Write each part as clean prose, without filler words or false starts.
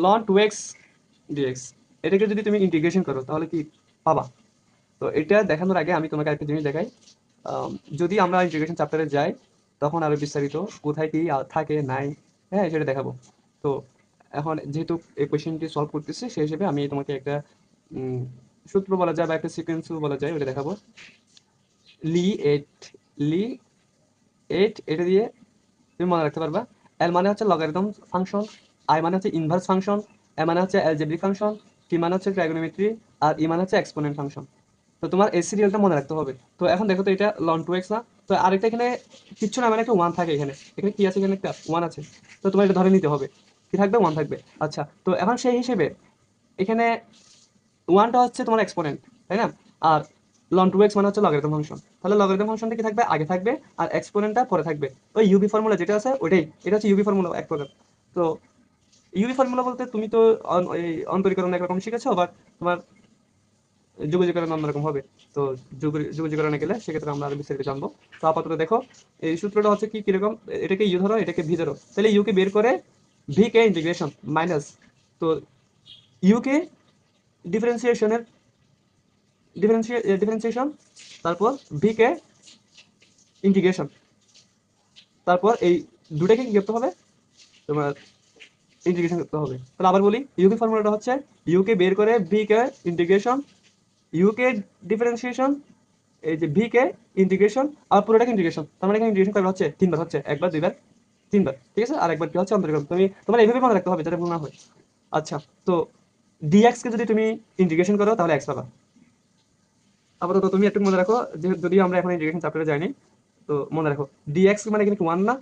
Loan 2x dx, এটাকে যদি তুমি ইন্টিগ্রেশন করো তাহলে কি পাবা? তো এটা দেখানোর আগে আমি তোমাকে একটা জিনিস দেখাই। আম, যদি আমরা ইন্টিগ্রেশন চ্যাপ্টারে যাই তখন আরো বিস্তারিত কোথায় কি থাকে নাই, হ্যাঁ সেটা দেখাবো। তো এখন যেহেতু এই কোয়েশ্চেনটি সলভ করতেছি সেই হিসেবে আমি তোমাকে একটা উম, সূত্র বলা যায় বা একটা সিকোয়েন্সও বলা যায় ওটা দেখাবো। লি এইট লি এইট এটা দিয়ে তুমি মনে রাখতে পারবা। এল মানে হচ্ছে লগারিদম ফাংশন, আই মানে হচ্ছে ইনভার্স ফাংশন, এ মানে হচ্ছে অ্যালজেব্রিক ফাংশন, টি মানে হচ্ছে ট্রাইগোনোমেট্রি, আর ই মানে হচ্ছে এক্সপোনেন্ট ফাংশন। তো তোমার এই সিরিয়ালটা মনে রাখতে হবে। তো এখন দেখো তো এটা লন 2x না? তো আরেকটা এখানে কিচ্ছু না, মানে একটা ওয়ান থাকে এখানে, এখানে কি আছে, এখানে একটা ওয়ান আছে। তো তোমার এটা ধরে নিতে হবে, কি থাকবে, ওয়ান থাকবে। আচ্ছা, তো এখন সেই হিসেবে এখানে ওয়ানটা হচ্ছে তোমার এক্সপোনেন্ট, তাই না? আর লন 2x মানে হচ্ছে লগারিদম ফাংশন, তাহলে লগারিদম ফাংশনটা কি থাকবে, আগে থাকবে, আর এক্সপোনেন্টটা পরে থাকবে। ওই ইউবি ফর্মুলা যেটা আছে ওইটাই, এটা হচ্ছে ইউবি ফর্মুলা এক প্রকার। তো ইউবি ফর্মুলা বলতে তুমি তো এই অন্তরীকরণ একরকম শিখেছো, আবার তোমার যোগাযোগকরণ অন্যরকম হবে। তো যোগাযোগকরণে গেলে সেক্ষেত্রে আমরা আরো বিস্তারিত জানবো। তো আপাতত দেখো এই সূত্রটা হচ্ছে কি কিরকম, এটাকে ইউ ধরো, এটাকে ভি ধরো, তাহলে ইউ কে বের করে ভি কে ইন্টিগ্রেশন মাইনাস, তো ইউ কে ডিফারেন্সিয়েশনের ডিফারেন্সিয়েশন, তারপর ভি কে ইন্টিগ্রেশন, তারপর এই দুটাকে কি করতে হবে, তোমার ইন্টিগ্রেশন করতে হবে। তাহলে আবার বলি, ইউকে ফর্মুলাটা হচ্ছে ইউকে বের করে V K integration, UK differentiation, এই যে ভি কে ইন্টিগ্রেশন, আর পুরোটাকে ইন্টিগ্রেশন। তার মানে এখানে ইন্টিগ্রেশন কয়বার হচ্ছে, তিনবার হচ্ছে, একবার দুইবার তিনবার, ঠিক আছে। আর একবার কি হচ্ছে, অন্তর্গত। তুমি তোমার এইভাবে মনে রাখতে হবে যাতে ভুল না হয়। আচ্ছা, তো ডিএক্স কে যদি তুমি ইন্টিগ্রেশন করো তাহলে এক্স পাবা। আপাতত তুমি একটু মনে রাখো, যে যদিও আমরা এখন ইন্টিগ্রেশন চ্যাপ্টারে যাইনি, তো মনে রাখো ডিএক্স মানে কিন্তু ওয়ান না?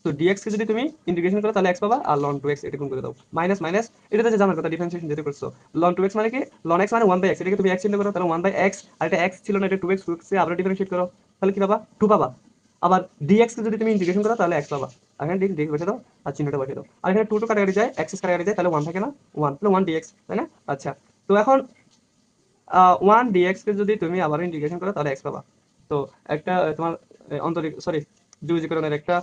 তো ডিএক্স কে যদি তুমি ইন্টিগ্রেশন করো তাহলে এক্স পাবা, আর লন 2x এটা গুণ করে দাও, মাইনাস মাইনাস, এটা তো জানার কথা, ডিফারেন্সিয়েশন যেটা করছো। লন 2x মানে কি, লন x মানে 1/x, এটাকে তুমি x চিহ্ন করো, তাহলে 1/x, আর এটা x ছিল না, এটা 2x, 2x কে আবার ডিফারেন্সিয়েট করো, তাহলে কি পাবা, 2 পাবা। আবার ডিএক্স কে যদি তুমি ইন্টিগ্রেশন করো তাহলে x পাবা, আর এখানে ডিএক্স বসে দাও, আর চিহ্নটা বসে দাও, আর এখানে 2 টু কাটাকাটি যায়, x কাটাকাটি যায়, তাহলে 1 থাকে না, 1, তাহলে 1 ডিএক্স, তাই না? আচ্ছা, তো এখন 1 ডিএক্স কে যদি তুমি আবার ইন্টিগ্রেশন করো তাহলে x পাবা। তো একটা তোমার অন্তরিক সরি যোগীকরণের একটা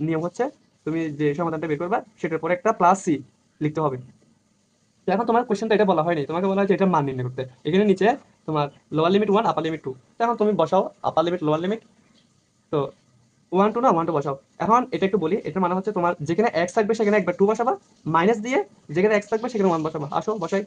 নিয়ম হচ্ছে, তুমি যে সমাধানটা বের করবা সেটার পরে একটা প্লাস সি লিখতে হবে। তো এখন তোমার কোশ্চেনটা এটা বলা হয়নি, তোমাকে বলা হয়েছে এটা মান নির্ণয় করতে। এখানে নিচে তোমার লোয়ার লিমিট 1, আপার লিমিট 2। তো এখন তুমি বসাও আপার লিমিট লোয়ার লিমিট, তো 1 2 না 1 2 বসাও। এখন এটা একটু বলি, এটা মানে হচ্ছে তোমার যেখানে এক্স থাকবে সেখানে একবার 2 বসাবা, মাইনাস দিয়ে যেখানে এক্স থাকবে সেখানে 1 বসাবা। আসো বসাই,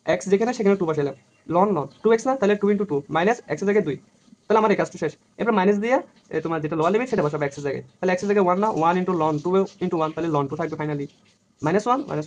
এক্স যেখানে সেখানে 2 বসাইলাম, লন লন 2x না, তাহলে 2 × 2 মাইনাস এক্স এর জায়গায় 2, তাহলে আমার এই কাজটা শেষ। এবার মাইনাস দিয়ে তোমার যেটা লোয়ার লিমিট সেটা বসাবে এক্স এর জায়গায়, তাহলে এক্স এর জায়গায় 1 না, 1 × লন 2 × 1, তাহলে লন 2 থাকবে ফাইনালি, -1 -